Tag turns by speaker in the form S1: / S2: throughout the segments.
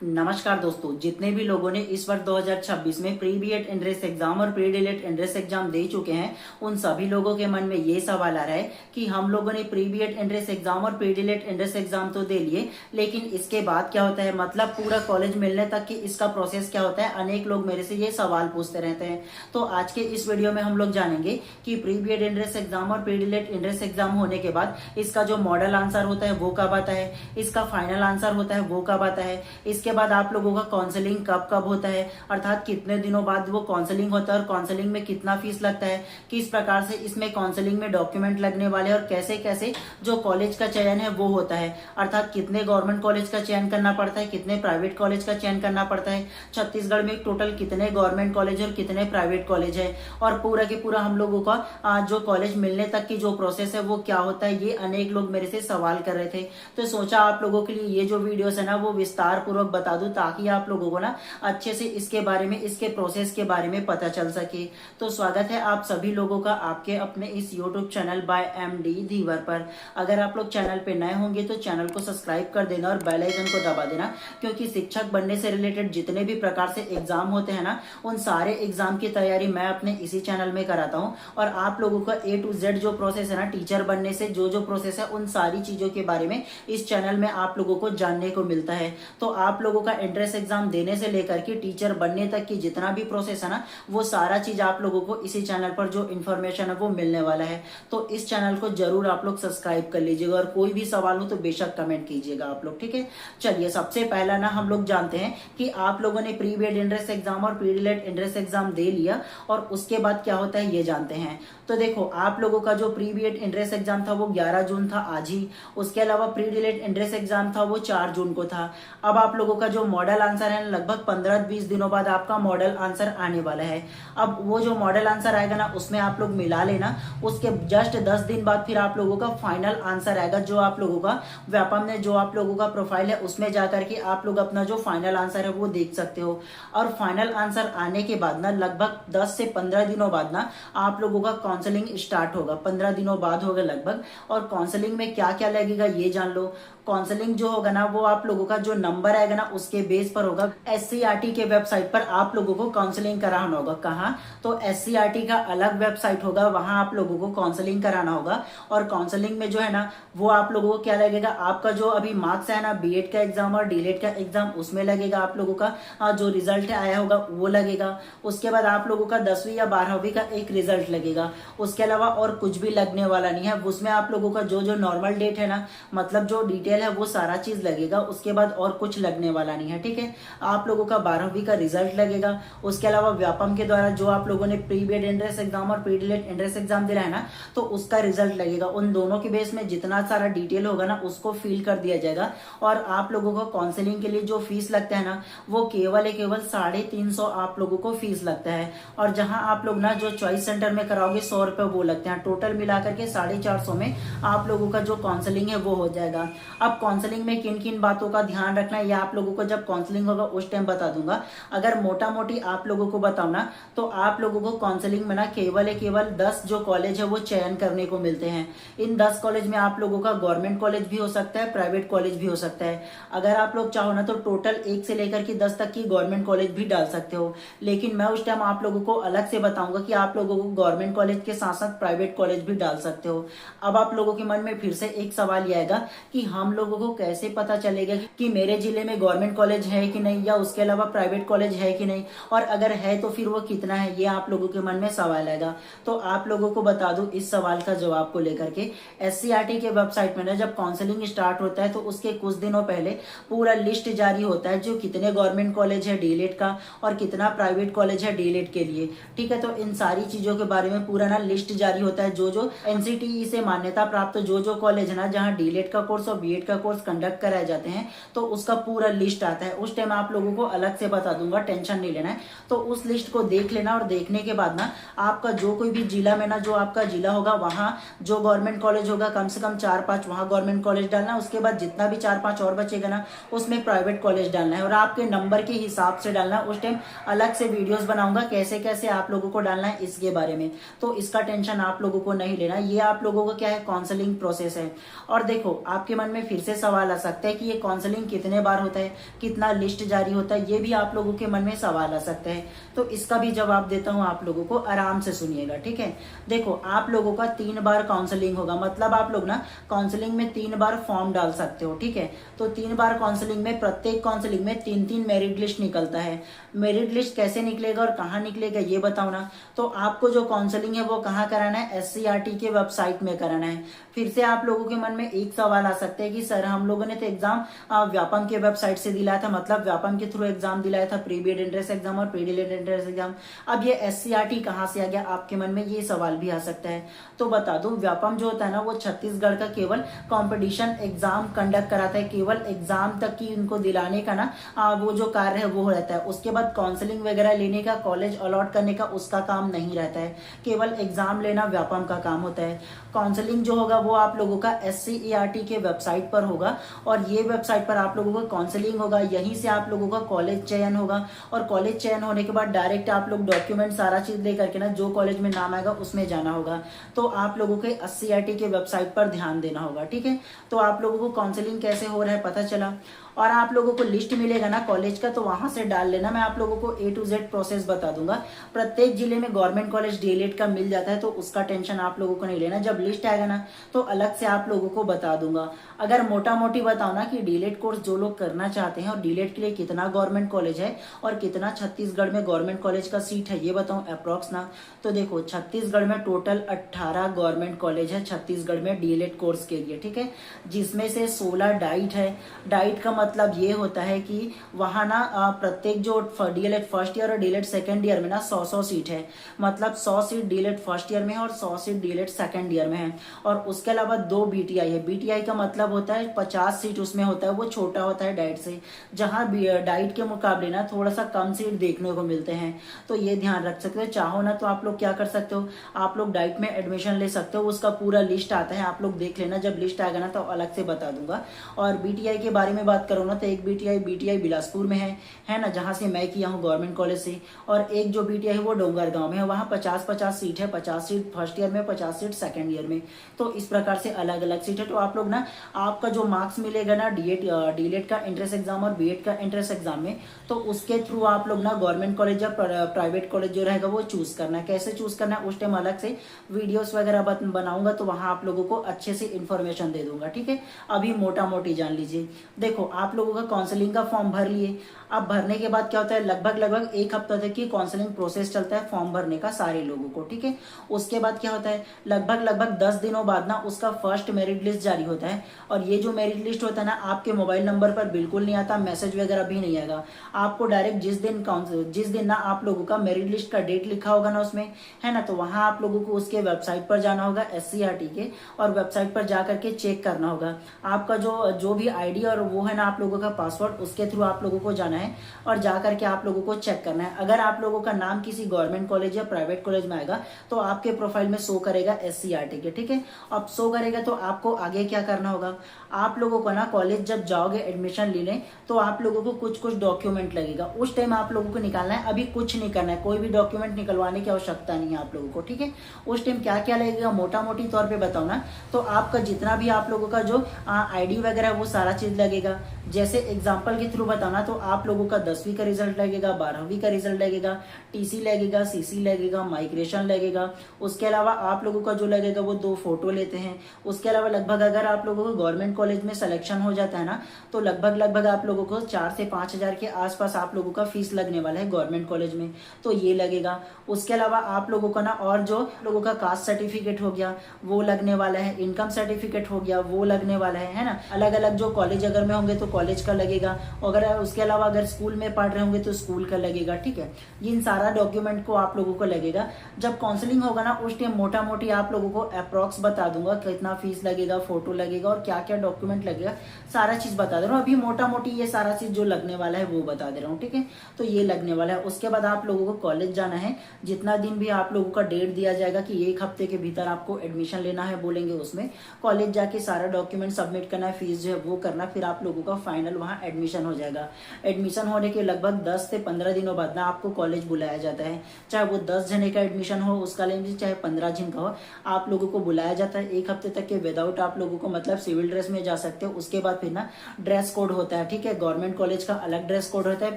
S1: नमस्कार दोस्तों, जितने भी लोगों ने इस वर्ष 2026 में प्री बीएड एंट्रेंस एग्जाम और प्री डीएलएड एंट्रेंस एग्जाम दे चुके हैं, उन सभी लोगों के मन में ये सवाल आ रहा है कि हम लोगों ने प्री बीएड एंट्रेंस एग्जाम और प्री डीएलएड एंट्रेंस एग्जाम तो दे लिए, लेकिन इसके बाद क्या होता है, मतलब पूरा कॉलेज मिलने तक की इसका प्रोसेस क्या होता है। अनेक लोग मेरे से ये सवाल पूछते रहते हैं। तो आज के इस वीडियो में हम लोग जानेंगे कि प्री बीएड एंट्रेंस एग्जाम और प्री डीएलएड एंट्रेंस एग्जाम होने के बाद इसका जो मॉडल आंसर होता है वो कब आता है, इसका फाइनल आंसर होता है वो कब आता है, इसके बाद आप लोगों का काउंसलिंग कब कब होता है, अर्थात कितने दिनों बाद वो काउंसलिंग होता है और काउंसलिंग में कितना फीस लगता है, किस प्रकार से इसमें काउंसलिंग में डॉक्यूमेंट लगने वाले और कैसे कैसे जो कॉलेज का चयन है वो होता है, अर्थात कितने गवर्नमेंट कॉलेज का चयन करना पड़ता है, कितने प्राइवेट कॉलेज का चयन करना पड़ता है, छत्तीसगढ़ में टोटल कितने गवर्नमेंट कॉलेज और कितने प्राइवेट कॉलेज है, और पूरा के पूरा हम लोगों का जो कॉलेज मिलने तक की जो प्रोसेस है वो क्या होता है। ये अनेक लोग मेरे से सवाल कर रहे थे, तो सोचा आप लोगों के लिए ये जो वीडियोस है ना वो विस्तार पूर्वक बता दूं, ताकि आप लोगों को ना अच्छे से इसके बारे में, इसके प्रोसेस के बारे में पता चल सके। तो स्वागत है आप सभी लोगों का आपके अपने इस यूट्यूब चैनल बाय एमडी धीवर पर। अगर आप लोग चैनल पे नए होंगे तो चैनल को सब्सक्राइब कर देना और बेल आइकन को दबा देना, क्योंकि शिक्षक बनने से रिलेटेड जितने भी प्रकार से एग्जाम होते हैं ना, उन सारे एग्जाम की तैयारी मैं अपने इसी चैनल में कराता हूँ। और आप लोगों का A to Z जो प्रोसेस है ना, टीचर बनने से जो प्रोसेस है, उन सारी चीजों के बारे में इस चैनल में आप लोगों को जानने को मिलता है। तो आप लोगों का एंट्रेंस एग्जाम देने से लेकर के टीचर बनने तक की जितना भी प्रोसेस है ना, वो सारा चीज आप लोगों को इसी चैनल पर जो इन्फॉर्मेशन है वो मिलने वाला है। तो इस चैनल को जरूर आप लोग सब्सक्राइब कर लीजिएगा, और कोई भी सवाल हो तो बेशक कमेंट कीजिएगा आप लोग, ठीक है। चलिए, सबसे पहला ना हम लोग जानते हैं कि आप लोगों ने प्री बीएड एंट्रेंस एग्जाम और प्री डीएलएड एंट्रेंस एग्जाम दे लिया, और उसके बाद क्या होता है ये जानते हैं। तो देखो, आप लोगों का जो प्री बीएड एंट्रेंस एग्जाम था वो 11 जून था, आज ही। उसके अलावा प्री डीएलएड एंट्रेंस एग्जाम था वो 4 जून को था। अब आप लोगों का जो मॉडल आंसर है, लगभग 15-20 दिनों बाद आपका मॉडल आंसर आने वाला है। अब वो जो मॉडल आंसर आएगा ना, उसमें आप लोग मिला लेना, उसके जस्ट 10 दिन बाद फिर आप लोगों का फाइनल आंसर आएगा, जो आप लोगों का व्यापम में जो आप लोगों का प्रोफाइल है उसमें जाकर के आप लोग अपना जो फाइनल आंसर है वो देख सकते हो। और फाइनल आंसर आने के बाद ना, लगभग 10 से 15 दिनों बाद ना आप लोगों का काउंसलिंग स्टार्ट होगा, 15 दिनों बाद होगा लगभग। और काउंसलिंग में क्या क्या लगेगा ये जान लो। काउंसलिंग जो होगा ना, वो आप लोगों का जो नंबर आएगा ना उसके बेस पर होगा। SCRT के वेबसाइट पर आप लोगों को काउंसलिंग कराना होगा। कहाँ? तो SCRT का अलग वेबसाइट होगा, वहां आप लोगों को काउंसलिंग कराना होगा। और काउंसलिंग में जो है ना, वो आप लोगों को क्या लगेगा, आपका जो अभी मार्क्स है ना, बीएड का एग्जाम और डीएलएड का एग्जाम, उसमें लगेगा आप लोगों का जो रिजल्ट आया होगा वो लगेगा। उसके बाद आप लोगों का 10वीं या 12वीं का एक रिजल्ट लगेगा। उसके अलावा और कुछ भी लगने वाला नहीं है। उसमें आप लोगों का जो नॉर्मल डेट है ना, मतलब जो डिटेल है, वो सारा चीज लगेगा। उसके बाद और कुछ लगने वाला नहीं है, ठीक है। आप लोगों का 12वीं का रिजल्ट लगेगा। उसके अलावा व्यापम के द्वारा जो आप लोगों ने प्री बीएड एंट्रेंस एग्जाम और प्री डीएलएड एंट्रेंस एग्जाम दिया है ना, तो उसका रिजल्ट लगेगा। उन दोनों के बेस में जितना सारा डिटेल होगा ना, उसको फिल कर दिया जाएगा। और आप लोगों को काउंसलिंग के लिए जो फीस लगता है ना, वो केवल 350 आप लोगों को फीस लगता है। और जहां आप लोग ना जो चॉइस सेंटर में कराओगे 100 रुपए वो लगते हैं। टोटल मिलाकर के 450 में आप लोगों का जो काउंसलिंग है वो हो जाएगा। अब काउंसलिंग में किन किन बातों का ध्यान रखना है, ये आप लोगों को जब काउंसलिंग होगा उस टाइम बता दूंगा। अगर मोटा मोटी आप लोगों को बताऊं ना, तो आप लोगों को काउंसलिंग में ना केवल 10 जो कॉलेज है वो चयन करने को मिलते हैं। इन 10 कॉलेज में आप लोगों का गवर्नमेंट कॉलेज भी हो सकता है, प्राइवेट कॉलेज भी हो सकता है। अगर आप लोग चाहो ना तो टोटल 1 से लेकर के 10 तक की गवर्नमेंट कॉलेज भी डाल सकते हो, लेकिन मैं उस टाइम आप लोगों को अलग से बताऊंगा कि आप लोगों को गवर्नमेंट कॉलेज के साथ साथ प्राइवेट कॉलेज भी डाल सकते हो। अब आप लोगों के मन में फिर से एक सवाल ये आएगा कि हम लोगों को कैसे पता चलेगा कि मेरे जिले में गवर्नमेंट कॉलेज है कि नहीं, या उसके अलावा प्राइवेट कॉलेज है कि नहीं, और अगर है तो फिर वो कितना है, ये आप लोगों के मन में सवाल आएगा। तो आप लोगों को बता दूं इस सवाल का जवाब को लेकर के, SCRT के वेबसाइट में ना जब काउंसलिंग स्टार्ट होता है तो उसके कुछ दिनों पहले पूरा लिस्ट जारी होता है, जो कितने गवर्नमेंट कॉलेज है डीएलएड का और कितना प्राइवेट कॉलेज है डीएलएड के लिए, ठीक है। तो इन सारी चीजों के बारे में पूरा ना लिस्ट जारी होता है। जो NCTE से मान्यता प्राप्त जो कॉलेज है ना, जहाँ डीएलएड का कोर्स और बीएड का कोर्स कंडक्ट कराए जाते हैं, तो उसका पूरा लिस्ट आता है। उस टाइम आप लोगों को अलग से बता दूंगा, टेंशन नहीं लेना है। तो उस लिस्ट को देख लेना, और देखने के बाद ना आपका जो कोई भी जिला में ना, जो आपका जिला होगा वहां जो गवर्नमेंट कॉलेज होगा, कम से कम 4-5 वहां गवर्नमेंट कॉलेज डालना। उसके बाद जितना भी 4-5 और बचेगा ना, उसमें प्राइवेट कॉलेज डालना है, और आपके नंबर के हिसाब से डालना। उस टाइम अलग से वीडियोस बनाऊंगा कैसे कैसे आप लोगों को डालना है इसके बारे में, तो इसका टेंशन आप लोगों को नहीं लेना। ये आप लोगों का क्या है, काउंसलिंग प्रोसेस है। और देखो, आपके मन में फिर से सवाल आ सकता है कि ये काउंसलिंग कितने बार होता है। है, कितना लिस्ट जारी होता है, ये भी आप लोगों के मन में सवाल आ सकता है। तो इसका भी जवाब देता हूँ, आप लोगों को आराम से सुनिएगा, ठीक है। देखो आप लोगों का 3 बार काउंसलिंग होगा, मतलब आप लोग ना काउंसलिंग में 3 बार फॉर्म डाल सकते हो, ठीक है। तो 3 बार काउंसलिंग में, प्रत्येक काउंसलिंग में 3-3 मेरिट लिस्ट निकलता है। मेरिट लिस्ट कैसे निकलेगा और कहाँ निकलेगा ये बताओ ना। तो आपको जो काउंसलिंग है वो कहाँ कराना है, SCERT के वेबसाइट में कराना है। फिर से आप लोगों के मन में एक सवाल आ सकता है कि सर हम लोगों ने तो एग्जाम व्यापम के वेबसाइट से दिलाया था, मतलब व्यापम के थ्रू एग्जाम दिलाया था, प्री बीएड एंट्रेंस एग्जाम और प्री डीएलएड एंट्रेंस एग्जाम, अब ये SCERT कहाँ से आ गया, आपके मन में ये सवाल भी आ सकता है। तो बता दूं, व्यापम जो होता है ना वो छत्तीसगढ़ का केवल कंपटीशन एग्जाम कंडक्ट कराता है, केवल एग्जाम तक की उनको दिलाने का ना वो जो कार्य है वो रहता है। उसके बाद काउंसलिंग वगैरह लेने का, कॉलेज अलॉट करने का उसका काम नहीं रहता है, केवल एग्जाम लेना व्यापम का काम होता है। काउंसलिंग जो होगा वो आप लोगों का SCERT के वेबसाइट पर होगा, और ये वेबसाइट पर आप लोगों का काउंसलिंग होगा, यहीं से आप लोगों का कॉलेज चयन होगा, और कॉलेज चयन होने के बाद डायरेक्ट आप लोग डॉक्यूमेंट सारा चीज लेकर के ना जो कॉलेज में नाम आएगा उसमें जाना होगा। तो आप लोगों के SCERT के वेबसाइट पर ध्यान देना होगा, ठीक है। तो आप लोगों को काउंसलिंग कैसे हो रहा है पता चला, और आप लोगों को लिस्ट मिलेगा ना कॉलेज का, तो वहां से डाल लेना। मैं आप लोगों को A to Z प्रोसेस बता दूंगा। प्रत्येक जिले में गवर्नमेंट कॉलेज डीएलएड का मिल जाता है, तो उसका टेंशन आप लोगों को नहीं लेना। जब लिस्ट आएगा ना तो अलग से आप लोगों को बता दूंगा। अगर मोटा मोटी बताओ ना कि डीएलएड कोर्स जो लोग करना चाहते हैं और डीएलएड के लिए कितना गवर्नमेंट कॉलेज है और कितना छत्तीसगढ़ में गवर्नमेंट कॉलेज का सीट है, ये बताऊं अप्रोक्स ना। तो देखो छत्तीसगढ़ में टोटल 18 गवर्नमेंट कॉलेज है छत्तीसगढ़ में डीएलएड कोर्स के लिए, ठीक है, जिसमें से 16 डाइट है। डाइट का मतलब ये होता है कि वहां ना प्रत्येक जो डीएलएड फर्स्ट ईयर और डीएलएड सेकंड ईयर में ना 100-100 सीट है, मतलब 100 सीट डीएलएड फर्स्ट ईयर में है और 100 सीट डीएलएड सेकंड ईयर में है। और उसके अलावा 2 बीटीआई है। बीटीआई का मतलब होता है 50 सीट उसमें होता है, वो छोटा होता है डाइट से, जहां डाइट के मुकाबले ना थोड़ा सा कम सीट देखने को मिलते हैं। तो ये ध्यान रख सकते हो। चाहो ना तो आप लोग क्या कर सकते हो, आप लोग डाइट में एडमिशन ले सकते हो, उसका पूरा लिस्ट आता है, आप लोग देख लेना। जब लिस्ट आएगा ना तो अलग से बता दूंगा। और बीटीआई के बारे में बात करो ना तो एक बीटीआई बिलासपुर में है ना, जहां से मैं किया हूँ गवर्नमेंट कॉलेज से। और एक जो बीटीआई है वो डोंगरगांव में है, वहां 50-50 सीट है, 50 सीट फर्स्ट ईयर में, 50 सीट सेकंड ईयर में। तो इस प्रकार से अलग अलग सीट है। तो आप लोग ना, आपका जो मार्क्स मिलेगा ना डीएलएड का एंट्रेंस एग्जाम और बीएड का एंट्रेंस एग्जाम में, तो उसके थ्रू आप लोग ना गवर्नमेंट कॉलेज या प्राइवेट कॉलेज जो रहेगा वो चूज करना है। कैसे चूज करना है उस टाइम अलग से वीडियोस वगैरह बनाऊंगा, तो वहां आप लोगों को अच्छे से इन्फॉर्मेशन दे दूंगा, ठीक है। अभी मोटा मोटी जान लीजिए। देखो आप लोगों का काउंसलिंग का फॉर्म भर लिए, अब भरने के बाद क्या होता है, लगभग 1 हफ्ता तक की काउंसलिंग प्रोसेस चलता है फॉर्म भरने का सारे लोगों को, ठीक है। उसके बाद क्या होता है, लगभग 10 दिनों बाद ना उसका फर्स्ट मेरिट लिस्ट जारी होता है। और ये जो मेरिट लिस्ट होता है ना, आपके मोबाइल नंबर पर बिल्कुल नहीं आता, मैसेज वगैरह भी नहीं आएगा आपको। डायरेक्ट जिस दिन ना आप लोगों का मेरिट लिस्ट का डेट लिखा होगा ना उसमें, है ना, तो वहां आप लोगों को उसके वेबसाइट पर जाना होगा SCERT के, और वेबसाइट पर जाकर के चेक करना होगा आपका जो भी आईडी और वो है ना आप लोगों का पासवर्ड, उसके थ्रू आप लोगों को जाना है और जाकर के आप लोगों को चेक करना है। अगर आप लोगों का नाम किसी गवर्नमेंट कॉलेज या प्राइवेट कॉलेज में आएगा तो आपके प्रोफाइल में शो करेगा SCERT के, ठीक है। अब शो करेगा तो आपको आगे क्या करना होगा, आप लोगों को ना कॉलेज जब जाओगे एडमिशन लेने तो आप लोगों को कुछ डॉक्यूमेंट लगेगा, उस टाइम आप लोगों को निकालना है। अभी कुछ नहीं करना है, कोई भी डॉक्यूमेंट निकलवाने की आवश्यकता नहीं है आप लोगों को, ठीक है। उस टाइम क्या क्या लगेगा मोटा मोटी तौर पे बताओ ना, तो आपका जितना भी आप लोगों का जो आईडी वगैरह वो सारा चीज लगेगा। जैसे एग्जाम्पल के थ्रू बताना तो आप लोगों का 10वीं का रिजल्ट लगेगा, 12वीं का रिजल्ट लगेगा, टीसी लगेगा, सीसी लगेगा, माइग्रेशन लगेगा। उसके अलावा आप लोगों का जो लगेगा वो 2 फोटो लेते हैं। उसके अलावा लगभग अगर आप लोगों को गवर्नमेंट कॉलेज में सिलेक्शन हो जाता है ना, तो लगभग आप लोगों को 4 से 5 हजार के आसपास आप लोगों का फीस लगने वाला है गवर्नमेंट कॉलेज में, तो ये लगेगा। उसके अलावा आप लोगों का ना, और जो लोगों का कास्ट सर्टिफिकेट हो गया वो लगने वाला है, इनकम सर्टिफिकेट हो गया वो लगने वाला है ना। अलग अलग जो कॉलेज अगर में होंगे तो कॉलेज का लगेगा, अगर उसके अलावा अगर स्कूल में पढ़ रहे होंगे तो स्कूल का लगेगा, ठीक है। इन सारा डॉक्यूमेंट को आप लोगों को लगेगा। जब काउंसलिंग होगा ना उस टाइम मोटा मोटी आप लोगों को अप्रॉक्स बता दूंगा कितना फीस लगेगा, फोटो लगेगा और क्या क्या डॉक्यूमेंट लगेगा, सारा चीज बता दे रहा हूँ। अभी मोटा मोटी ये सारा चीज जो लगने वाला है वो बता दे रहा हूँ, ठीक है। तो ये लगने वाला है। उसके बाद आप लोगों को कॉलेज जाना है, जितना दिन भी आप लोगों का डेट दिया जाएगा कि 1 हफ्ते के भीतर आपको एडमिशन लेना है बोलेंगे, उसमें कॉलेज जाके सारा डॉक्यूमेंट सबमिट करना है, फीस जो है वो करना, फिर आप लोगों का फाइनल वहाँ एडमिशन हो जाएगा। एडमिशन होने के लगभग 10 से 15 दिनों बाद ना आपको कॉलेज बुलाया जाता है, चाहे वो 10 जने का एडमिशन हो उस कॉलेज में, चाहे 15 जन का हो, आप लोगों को बुलाया जाता है। 1 हफ्ते तक के विदाउट आप लोगों को मतलब सिविल ड्रेस में जा सकते हो। उसके बाद फिर ना ड्रेस कोड होता है, ठीक है। गवर्नमेंट कॉलेज का अलग ड्रेस कोड होता है,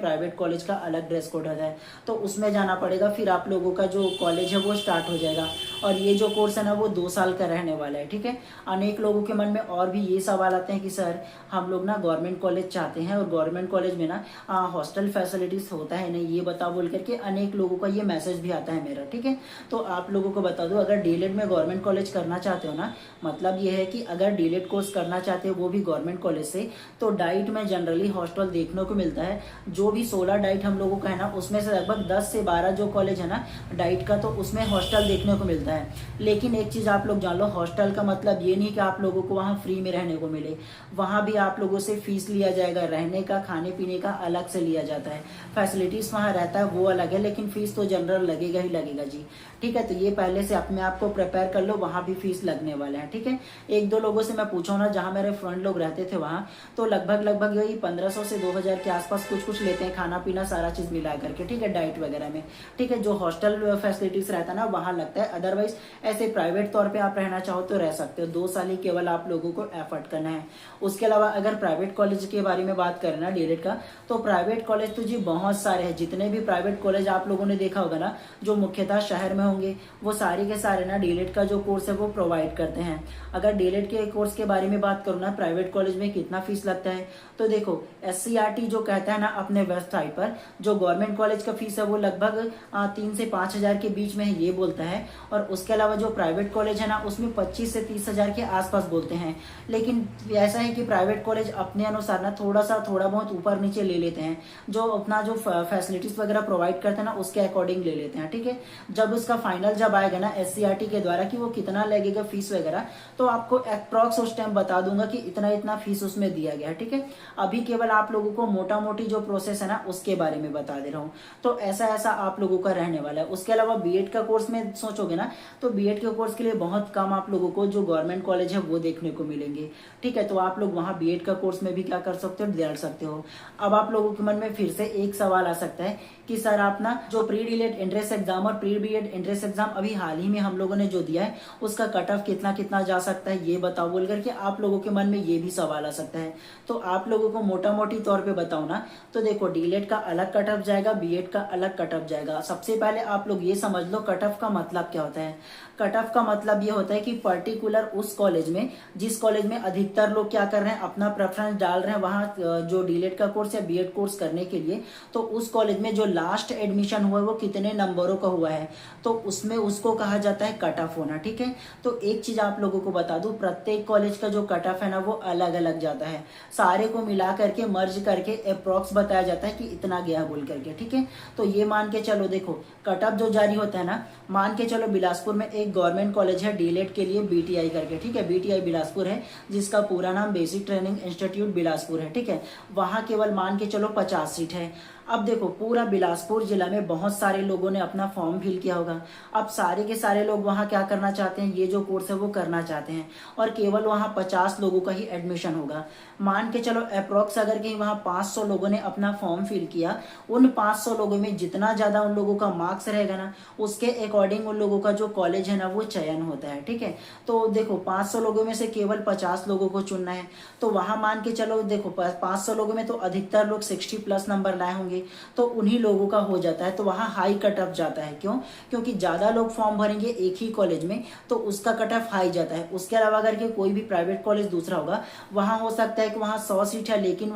S1: प्राइवेट कॉलेज का अलग ड्रेस कोड होता है, तो उसमें जाना पड़ेगा। फिर आप लोगों का जो कॉलेज है वो स्टार्ट हो जाएगा। और ये जो कोर्स है ना वो 2 साल का रहने वाला है, ठीक है। अनेक लोगों के मन में और भी ये सवाल आते हैं कि सर हम लोग ना गवर्नमेंट कॉलेज चाहते हैं और गवर्नमेंट कॉलेज में ना हॉस्टल फैसिलिटीज होता है नहीं, ये बताओ बोल करके अनेक लोगों का ये मैसेज भी आता है मेरा, ठीक है। तो आप लोगों को बता दो, अगर डीएलएड में गवर्नमेंट कॉलेज करना चाहते हो ना, मतलब ये है कि अगर डीएलएड कोर्स करना चाहते हो वो भी गवर्नमेंट कॉलेज से, तो डाइट में जनरली हॉस्टल देखने को मिलता है। जो भी 16 डाइट हम लोगों का है ना, उसमें से लगभग 10 से 12 जो कॉलेज है ना डाइट का, तो उसमें हॉस्टल देखने को मिलता है। लेकिन एक चीज आप लोग जान लो, हॉस्टल का मतलब ये नहीं कि आप लोगों को वहाँ फ्री में रहने को मिले, वहाँ भी आप लोगों से फीस लिया जाएगा। रहने का, खाने पीने का अलग से लिया जाता है। फैसिलिटीज वहाँ रहता है वो अलग है, लेकिन फीस तो जनरल लगेगा ही लगेगा जी, ठीक है। तो ये पहले से अपने आप को प्रिपेयर कर लो, वहाँ भी फीस लगने वाले हैं, ठीक है। 1-2 लोगों से मैं पूछा ना, जहाँ मेरे फ्रेंड लोग रहते थे वहाँ, तो लगभग यही 1500 से 2000 के आसपास कुछ लेते हैं, खाना पीना सारा चीज मिला करके, ठीक है, डाइट वगैरह में, ठीक है। जो हॉस्टल फैसिलिटीज रहता है ना वहाँ लगता है। अदरवाइज ऐसे प्राइवेट तौर पे आप रहना चाहो तो रह सकते हो। 2 साल ही केवल आप लोगों को एफर्ट करना है। उसके अलावा अगर प्राइवेट कॉलेज के बारे में बात करें ना डीएलएड का, तो प्राइवेट कॉलेज तो जी बहुत सारे हैं। जितने भी प्राइवेट कॉलेज आप लोगों ने देखा होगा ना, जो मुख्यतः शहर में होंगे, वो सारे के सारे ना डीएलएड का जो कोर्स है वो प्रोवाइड करते हैं। अगर डीएलएड के कोर्स के बारे में बात करूँ ना, प्राइवेट कॉलेज में कितना फीस लगता है, तो देखो एससीईआरटी जो कहता है ना अपने वेबसाइट पर, जो गवर्नमेंट कॉलेज का फीस है वो लगभग 3 से 5 हजार के बीच में है, ये बोलता है। और उसके अलावा जो प्राइवेट कॉलेज है ना उसमें 25 से 30 हजार के आसपास बोलते हैं। लेकिन ऐसा है कि प्राइवेट कॉलेज अपने अनुसार ना थोड़ा बहुत ऊपर नीचे ले लेते हैं, जो अपना जो फैसिलिटीज वगैरह प्रोवाइड करते हैं ना उसके अकॉर्डिंग ले लेते हैं, ठीक है। जब उसका फाइनल जब आएगा ना एससीईआरटी के द्वारा कि वो कितना लगेगा फीस वगैरह, तो आपको अप्रॉक्स उस टाइम बता दूंगा कि इतना फीस उसमें दिया गया है, ठीक है। अभी केवल आप लोगों को मोटा मोटी जो प्रोसेस है ना उसके बारे में बता दे रहा हूँ। तो ऐसा आप लोगों का रहने वाला है। उसके अलावा बीएड का कोर्स में सोचोगे ना, तो बीएड के कोर्स के लिए बहुत कम आप लोगों को जो गवर्नमेंट कॉलेज है वो देखने को मिलेंगे, ठीक है। तो आप लोग वहाँ बीएड का कोर्स में भी क्या कर सकते हो, डाल सकते हो। अब आप लोगों के मन में फिर से एक सवाल आ सकता है कि सर आप ना जो प्री डीएलएड एंट्रेंस एग्जाम और प्री बीएड एंट्रेंस एग्जाम अभी हाल ही में हम लोगों ने जो दिया है उसका कट ऑफ कितना जा सकता है, ये बताओ बोल करके आप लोगों के मन में ये भी सवाल आ सकता है। तो आप लोगों को मोटा मोटी तौर पे बताओ ना, तो देखो डीएलएड का अलग कट ऑफ जाएगा, बीएड का अलग कट ऑफ जाएगा। सबसे पहले आप लोग ये समझ लो कट ऑफ का मतलब क्या होता है। कट ऑफ का मतलब ये होता है कि पर्टिकुलर उस कॉलेज में, जिस कॉलेज में अधिकतर लोग क्या कर रहे हैं अपना प्रेफरेंस डाल रहे हैं वहाँ जो डीएलएड का कोर्स या बीएड कोर्स करने के लिए, तो उस कॉलेज में जो लास्ट एडमिशन हुआ है वो कितने नंबरों का हुआ है, तो उसमें उसको कहा जाता है कट ऑफ होना, ठीक है। तो एक चीज आप लोगों को बता दूं, प्रत्येक कॉलेज का जो कट ऑफ है ना वो अलग अलग जाता है। सारे को मिला करके मर्ज करके अप्रॉक्स बताया जाता है कि इतना गया बोल करके, ठीक है। तो ये मान के चलो, देखो कट ऑफ जो जारी होता है ना, मान के चलो बिलासपुर में एक गवर्नमेंट कॉलेज है डीएलएड के लिए बीटीआई करके, ठीक है। बीटीआई बिलासपुर है, जिसका पूरा नाम बेसिक ट्रेनिंग इंस्टीट्यूट बिलासपुर है, ठीक है। वहां केवल मान के चलो 50 सीट है। अब देखो पूरा बिलासपुर जिला में बहुत सारे लोगों ने अपना फॉर्म फिल किया होगा। अब सारे के सारे लोग वहां क्या करना चाहते हैं, ये जो कोर्स है वो करना चाहते हैं, और केवल वहां 50 लोगों का ही एडमिशन होगा। मान के चलो अप्रोक्स अगर कहीं वहां 500 लोगों ने अपना फॉर्म फिल किया, उन 500 लोगों में जितना ज्यादा उन लोगों का मार्क्स रहेगा ना, उसके अकॉर्डिंग उन लोगों का जो कॉलेज है ना वो चयन होता है, ठीक है। तो देखो 500 लोगों में से केवल 50 लोगों को चुनना है, तो वहां मान के चलो देखो 500 लोगों में तो अधिकतर लोग 60+ नंबर लाए होंगे, तो उन्हीं लोगों का हो जाता है। तो वहां हाई कट ऑफ जाता है, क्यों? क्योंकि ज्यादा लोग फॉर्म भरेंगे एक ही कॉलेज में, तो उसका कट ऑफ हाई जाता है। उसके अलावा अगर के कोई भी प्राइवेट कॉलेज दूसरा होगा, वहां हो सकता है कि वहां 100 सीट है, लेकिन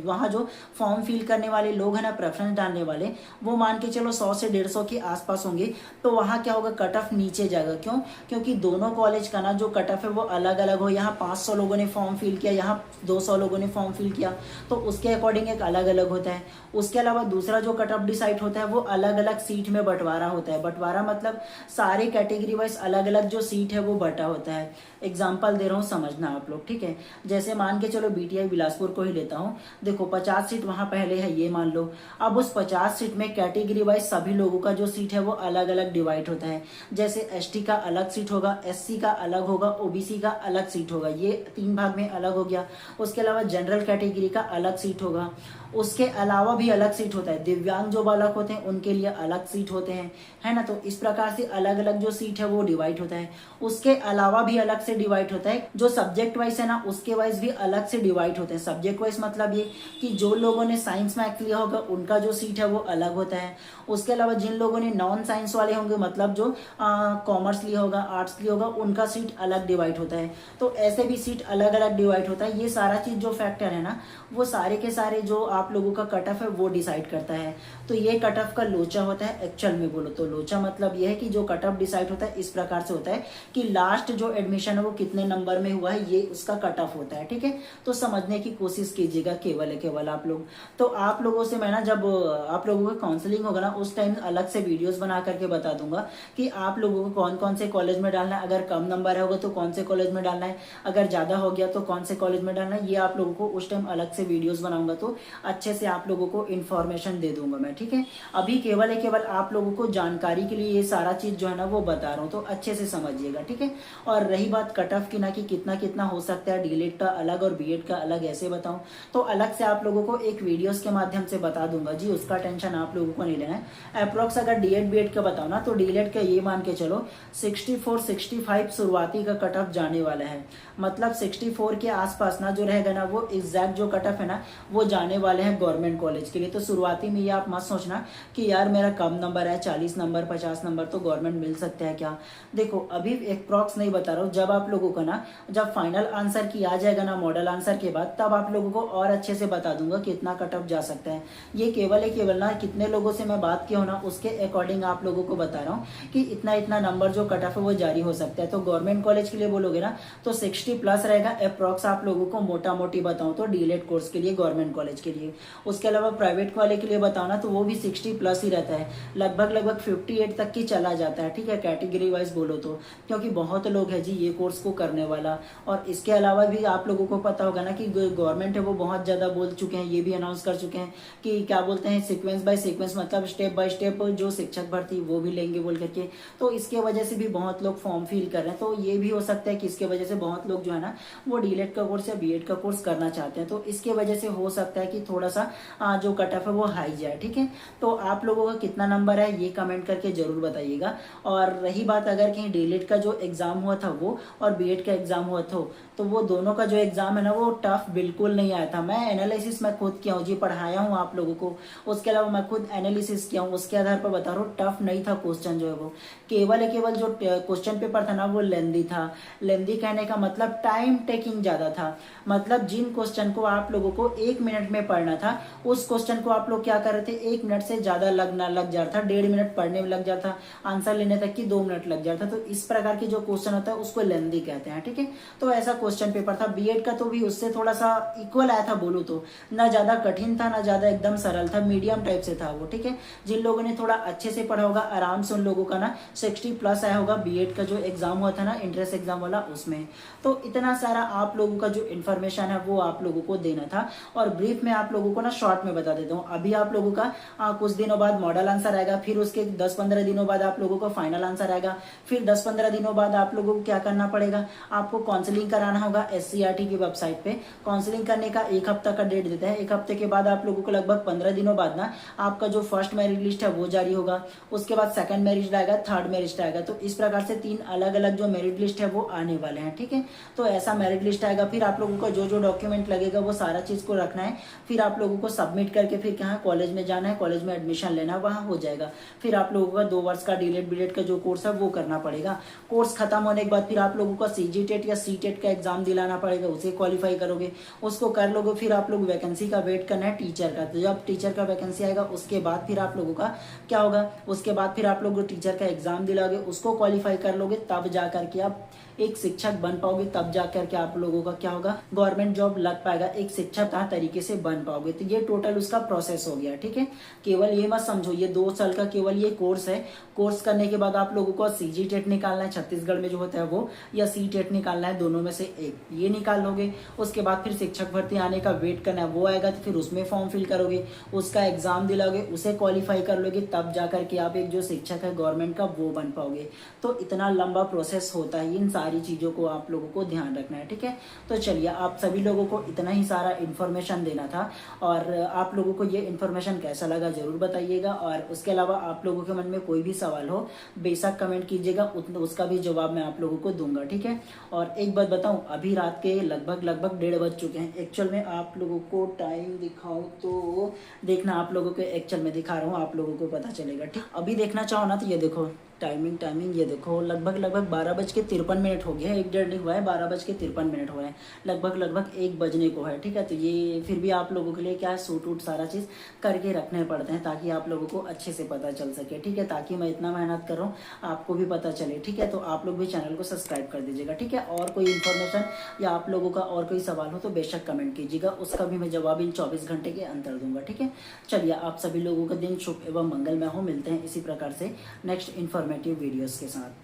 S1: वहां जो फॉर्म फिल करने वाले लोग हैं ना, प्रेफरेंस डालने वाले, वो मान के चलो 100 से 150 के आसपास होंगे, तो वहां क्या होगा, कट ऑफ नीचे जाएगा। क्यों? क्योंकि दोनों कॉलेज का ना जो कट ऑफ है वो अलग अलग हो। यहाँ 500 लोगों ने फॉर्म फिल किया, यहाँ 200 लोगों ने फॉर्म फिल किया, तो उसके अकॉर्डिंग एक अलग अलग होता है। उसके अलावा दूसरा जो कट ऑफ डिसाइड होता है वो अलग अलग सीट में बंटवारा होता है। बंटवारा मतलब सारे कैटेगरी वाइज अलग अलग जो सीट है वो बटा होता है। एग्जाम्पल दे रहा हूँ, समझना आप लोग, ठीक है। जैसे मान के चलो बीटीआई बिलासपुर को ही लेता हूँ, देखो 50 सीट वहां पहले है, ये मान लो। अब उस 50 सीट में कैटेगरी वाइज सभी लोगों का जो सीट है वो अलग अलग डिवाइड होता है। जैसे एसटी का अलग सीट होगा, एससी का अलग होगा, ओबीसी का अलग सीट होगा, ये 3 भाग में अलग हो गया। उसके अलावा जनरल कैटेगरी का अलग सीट होगा। उसके अलावा भी अलग सीट होता है, दिव्यांग जो बालक होते हैं उनके लिए अलग सीट होते हैं, है ना। तो इस प्रकार से अलग अलग जो सीट है वो डिवाइड होता है। उसके अलावा भी अलग से डिवाइड होता है, जो सब्जेक्ट वाइज है ना उसके वाइज भी अलग से डिवाइड होते हैं। सब्जेक्ट वाइज मतलब ये कि जो लोगों ने साइंस मैथ लिया होगा उनका जो सीट है वो अलग होता है। उसके अलावा जिन लोगों ने नॉन साइंस वाले होंगे, मतलब जो कॉमर्स लिया होगा, आर्ट्स लिया होगा, उनका सीट अलग डिवाइड होता है। तो ऐसे भी सीट अलग अलग डिवाइड होता है। ये सारा चीज जो फैक्टर है ना, वो सारे के सारे जो आप लोगों का कट ऑफ है वो डिसाइड करता है। तो ये कट ऑफ का लोचा होता है। एक्चुअल में बोलो तो लोचा मतलब ये है कि जो कट ऑफ डिसाइड होता है इस प्रकार से होता है कि लास्ट जो एडमिशन है वो कितने नंबर में हुआ है, ये उसका कट ऑफ होता है। ठीक है, तो समझने की कोशिश कीजिएगा केवल आप लोग। तो आप लोगों से मैं ना जब आप लोगों का काउंसलिंग होगा ना उस टाइम अलग से वीडियोस बना करके बता दूंगा कि आप लोगों को कौन कौन से कॉलेज में डालना है, अगर कम नंबर होगा तो कौन से कॉलेज में डालना है, अगर ज्यादा हो गया तो कौन से कॉलेज में डालना है। ये आप लोगों को उस टाइम अलग से वीडियोस बनाऊंगा तो अच्छे से आप लोगों को इन्फॉर्मेशन दे दूंगा मैं। ठीक है, अभी केवल आप लोगों को जानकारी के लिए ये सारा चीज जो है ना वो बता रहा हूँ, तो अच्छे से समझिएगा। ठीक है, और रही बात कट ऑफ की ना कि कितना कितना हो सकता है, डीएलएड का अलग और बीएड का अलग ऐसे बताऊं तो अलग से आप लोगों को एक वीडियोस के माध्यम से बता दूंगा जी, उसका टेंशन आप लोगों को नहीं लेना है। अप्रोक्स अगर डीएड बीएड का बताओ ना तो डीएलएड का ये मान के चलो 64-65 शुरुआती का कट ऑफ जाने वाला है। मतलब 64 के आसपास ना जो रहेगा ना वो एग्जैक्ट जो कट ऑफ है ना वो जाने वाले हैं गवर्नमेंट कॉलेज के लिए। तो शुरुआती में ये आप मत सोचना कि यार मेरा कम नंबर है, 40 नंबर 50 नंबर तो गवर्नमेंट मिल सकता है क्या। देखो अभी एक प्रॉक्स नहीं बता रहा हूँ, जब आप लोगों को ना जब फाइनल आंसर की आ जाएगा ना मॉडल आंसर के बाद, तब आप लोगों को और अच्छे से बता दूंगा कितना कट ऑफ जा सकता है। ये केवल ना कितने लोगों से मैं बात किया हूं ना उसके अकॉर्डिंग आप लोगों को बता रहा हूँ कि इतना इतना नंबर जो कट ऑफ है वो जारी हो सकता है। तो गवर्नमेंट कॉलेज के लिए बोलोगे ना तो 60 प्लस रहेगा अप्रॉक्स, आप लोगों को मोटा मोटी बताऊं तो डीएलएड कोर्स के लिए गवर्नमेंट कॉलेज के लिए। उसके अलावा प्राइवेट वाले के लिए बताओ ना तो वो भी 60 प्लस ही रहता है, लगभग 58 तक की चला जाता है। ठीक है, कैटेगरी वाइज बोलो तो, क्योंकि बहुत लोग है जी ये कोर्स को करने वाला। और इसके अलावा भी आप लोगों को पता होगा ना कि गवर्नमेंट है वो बहुत ज्यादा बोल चुके हैं, ये भी अनाउंस कर चुके हैं कि क्या बोलते हैं सीक्वेंस बाय सीक्वेंस, मतलब स्टेप बाय स्टेप जो शिक्षक भर्ती वो भी लेंगे बोल करके। तो इसके वजह से भी बहुत लोग फॉर्म फिल कर रहे हैं। तो ये भी हो सकता है कि इसके वजह से बहुत लोग जो है ना वो डीएलएड का कोर्स या बीएड का कोर्स करना चाहते हैं। तो इसके वजह से हो सकता है कि थोड़ा सा जो कट ऑफ है वो हाई जाए। ठीक है, तो आप लोगों का कितना नंबर है ये कमेंट करके जरूर बताइएगा। और रही बात अगर कहीं डीएलएड का जो एग्जाम हुआ था वो और बीएड का एग्जाम हुआ था तो वो दोनों का जो एग्जाम है ना वो टफ बिल्कुल नहीं आया था। मैं एनालिसिस मैं खुद किया हूँ जी, पढ़ाया हूँ आप लोगों को, उसके अलावा मैं खुद एनालिसिस किया हूँ, उसके आधार पर बता रहा हूँ टफ नहीं था क्वेश्चन जो है वो। केवल जो क्वेश्चन पेपर था ना वो लेंदी था। लेंदी कहने का मतलब टाइम टेकिंग ज्यादा था। मतलब जिन क्वेश्चन को आप लोगों को 1 मिनट में पढ़ना था उस क्वेश्चन को आप लोग क्या कर रहे थे 1 मिनट से ज्यादा लग जाता था, 1.5 मिनट पढ़ने में लग जाता, आंसर लेने तक की 2 मिनट लग जाता। तो इस प्रकार की जो क्वेश्चन होता है उसको लेंदी कहते हैं। ठीक है, तो ऐसा क्वेश्चन पेपर था। बीएड का तो भी उससे थोड़ा सा इक्वल आया था बोलूं तो, ना ज्यादा कठिन था ना ज्यादा एकदम सरल था, मीडियम टाइप से था वो। ठीक है, जिन लोगों ने थोड़ा अच्छे से पढ़ा होगा आराम से उन लोगों का ना 60 प्लस आया होगा बीएड का जो एग्जाम हुआ था ना एंट्रेंस एग्जाम वाला उसमें। तो इतना सारा आप लोगों का जो इन्फॉर्मेशन है वो आप लोगों को देना था। और ब्रीफ में आप लोगों को ना शॉर्ट में बता देता हूँ। अभी आप लोगों का कुछ दिनों बाद मॉडल आंसर आएगा, फिर उसके 10-15 दिनों बाद आप लोगों को फाइनल आंसर आएगा, फिर 10-15 दिनों बाद आप लोगों को क्या करना पड़ेगा, आपको काउंसलिंग कराना होगा एससीईआरटी की वेबसाइट पे। काउंसलिंग करने का 1 हफ्ता का डेट देता है। 1 हफ्ते के बाद आप लोगों को लगभग 15 दिनों बाद ना आपका जो फर्स्ट मेरिट लिस्ट है वो जारी होगा, उसके बाद सेकंड मेरिट आएगा, थर्ड मेरिट आएगा। तो इस प्रकार से 3 अलग अलग जो मेरिट लिस्ट है वो आने वाले हैं। ठीक है, तो ऐसा मेरिट लिस्ट आएगा। फिर आप लोगों को जो जो डॉक्यूमेंट लगेगा वो सारा चीज को रखना है, फिर आप लोगों को सबमिट करके फिर कहाँ कॉलेज में जाना है, कॉलेज में एडमिशन लेना है, वहां हो जाएगा। फिर आप लोगों का 2 वर्ष का डीएलएड बीएड का जो कोर्स है वो करना पड़ेगा। कोर्स खत्म होने के बाद फिर आप लोगों का सीजीटेट या सीटेट का एग्जाम दिलाना पड़ेगा, उसे क्वालिफाई करोगे, उसको कर लोगे। फिर आप लोग वैकेंसी का वेट करना है टीचर का। तो जब टीचर का वैकेंसी आएगा उसके बाद फिर आप लोगों का क्या होगा, उसके बाद फिर आप लोग टीचर का एग्जाम दिलाओगे, उसको क्वालिफाई कर लोगे, तब जा करके आप एक शिक्षक बन पाओगे तब जाकर के आप लोगों का क्या होगा, गवर्नमेंट जॉब लग पाएगा, एक शिक्षक तरीके से बन पाओगे। तो ये टोटल उसका प्रोसेस हो गया, ठीक है। केवल ये मत समझो ये 2 साल का केवल ये कोर्स है। कोर्स करने के बाद आप लोगों को सीजी टेट निकालना है, छत्तीसगढ़ में जो होता है वो, या सी टेट निकालना है, दोनों में से एक, ये निकाल लोगे। उसके बाद फिर शिक्षक भर्ती आने का वेट करना है, वो आएगा तो फिर उसमें फॉर्म फिल करोगे, उसका एग्जाम दिलाओगे, उसे क्वालिफाई कर लोगे, तब जाकर के आप एक जो शिक्षक है गवर्नमेंट का वो बन पाओगे। तो इतना लंबा प्रोसेस होता है, इन सारी चीजों को आप लोगों को ध्यान रखना है, ठीक है। तो चलिए, आप सभी लोगों को इतना ही सारा इन्फॉर्मेशन देना था, और आप लोगों को ये इन्फॉर्मेशन कैसा लगा जरूर बताइएगा। और उसके अलावा आप लोगों के मन में कोई भी सवाल हो बेशक कमेंट कीजिएगा, उसका भी जवाब मैं आप लोगों को दूंगा, ठीक है। और एक बात बताऊं, अभी रात के लगभग 1:30 बज चुके हैं। एक्चुअल में आप लोगों को टाइम दिखाऊं तो देखना, आप लोगों को एक्चुअल में दिखा रहा हूँ, आप लोगों को पता चलेगा, ठीक। अभी देखना चाहो ना तो ये देखो टाइमिंग ये देखो, लगभग 12:53 हो गया है, 1:30 नहीं हुआ है, 12:53 हुआ है, लगभग 1 बजने को है, ठीक है। तो ये फिर भी आप लोगों के लिए क्या है, सूट वूट सारा चीज़ करके रखने पड़ते हैं ताकि आप लोगों को अच्छे से पता चल सके, ठीक है। ताकि मैं इतना मेहनत कर रहा हूँ आपको भी पता चले, ठीक है। तो आप लोग भी चैनल को सब्सक्राइब कर दीजिएगा, ठीक है। और कोई इन्फॉर्मेशन या आप लोगों का और कोई सवाल हो तो बेशक कमेंट कीजिएगा, उसका भी मैं जवाब इन 24 घंटे के अंदर दूंगा, ठीक है। चलिए, आप सभी लोगों का दिन शुभ एवं मंगलमय हो। मिलते हैं इसी प्रकार से नेक्स्ट इन्फॉर्मेटिव वीडियोस के साथ।